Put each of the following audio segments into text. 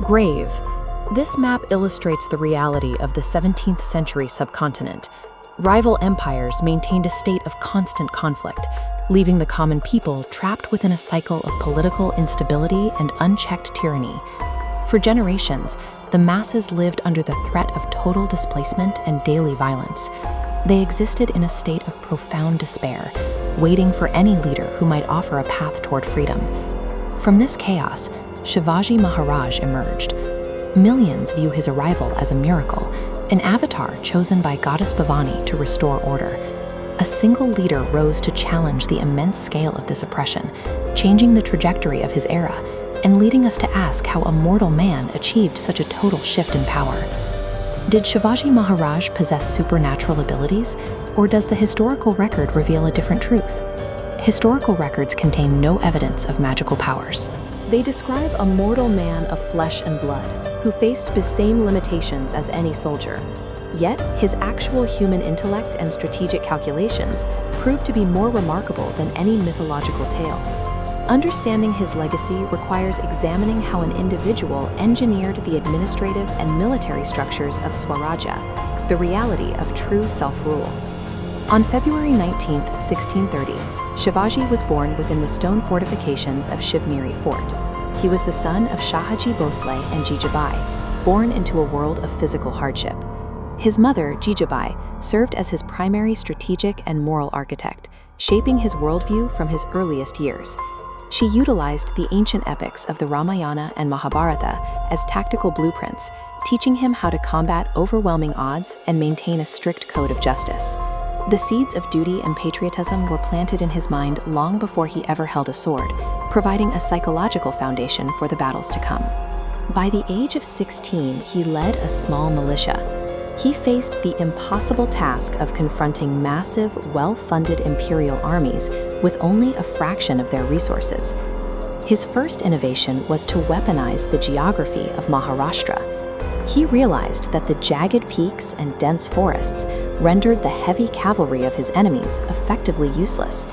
Grave. This map illustrates the reality of the 17th century subcontinent. Rival empires maintained a state of constant conflict, leaving the common people trapped within a cycle of political instability and unchecked tyranny. For generations, the masses lived under the threat of total displacement and daily violence. They existed in a state of profound despair, waiting for any leader who might offer a path toward freedom. From this chaos, Shivaji Maharaj emerged. Millions view his arrival as a miracle, an avatar chosen by Goddess Bhavani to restore order. A single leader rose to challenge the immense scale of this oppression, changing the trajectory of his era and leading us to ask how a mortal man achieved such a total shift in power. Did Shivaji Maharaj possess supernatural abilities, or does the historical record reveal a different truth? Historical records contain no evidence of magical powers. They describe a mortal man of flesh and blood, who faced the same limitations as any soldier. Yet, his actual human intellect and strategic calculations proved to be more remarkable than any mythological tale. Understanding his legacy requires examining how an individual engineered the administrative and military structures of Swarajya, the reality of true self-rule. On February 19, 1630, Shivaji was born within the stone fortifications of Shivneri Fort. He was the son of Shahaji Bhosle and Jijabai, born into a world of physical hardship. His mother, Jijabai, served as his primary strategic and moral architect, shaping his worldview from his earliest years. She utilized the ancient epics of the Ramayana and Mahabharata as tactical blueprints, teaching him how to combat overwhelming odds and maintain a strict code of justice. The seeds of duty and patriotism were planted in his mind long before he ever held a sword, providing a psychological foundation for the battles to come. By the age of 16, he led a small militia. He faced the impossible task of confronting massive, well-funded imperial armies with only a fraction of their resources. His first innovation was to weaponize the geography of Maharashtra. He realized that the jagged peaks and dense forests rendered the heavy cavalry of his enemies effectively useless.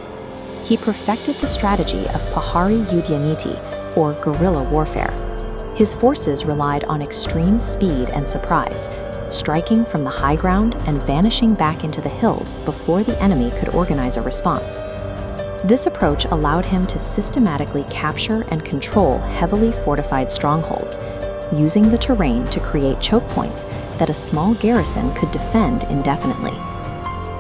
He perfected the strategy of Pahari Yudhyaniti, or guerrilla warfare. His forces relied on extreme speed and surprise, striking from the high ground and vanishing back into the hills before the enemy could organize a response. This approach allowed him to systematically capture and control heavily fortified strongholds, using the terrain to create choke points that a small garrison could defend indefinitely.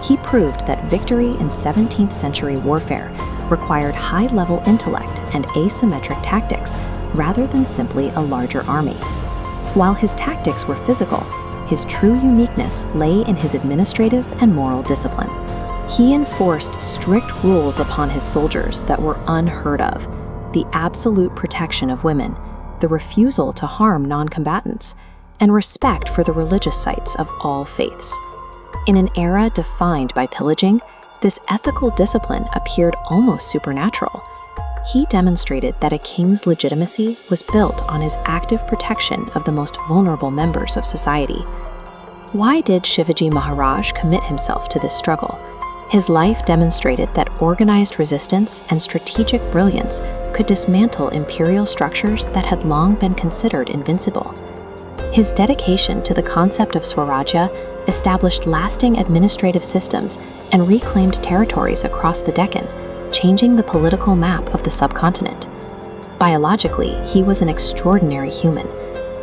He proved that victory in 17th century warfare required high-level intellect and asymmetric tactics rather than simply a larger army. While his tactics were physical, his true uniqueness lay in his administrative and moral discipline. He enforced strict rules upon his soldiers that were unheard of: the absolute protection of women, the refusal to harm non-combatants, and respect for the religious sites of all faiths. In an era defined by pillaging, this ethical discipline appeared almost supernatural. He demonstrated that a king's legitimacy was built on his active protection of the most vulnerable members of society. Why did Shivaji Maharaj commit himself to this struggle? His life demonstrated that organized resistance and strategic brilliance could dismantle imperial structures that had long been considered invincible. His dedication to the concept of Swarajya established lasting administrative systems and reclaimed territories across the Deccan, changing the political map of the subcontinent. Biologically, he was an extraordinary human.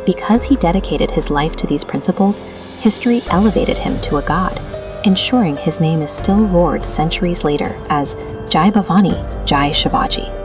Because he dedicated his life to these principles, history elevated him to a god, ensuring his name is still roared centuries later as Jai Bhavani, Jai Shivaji.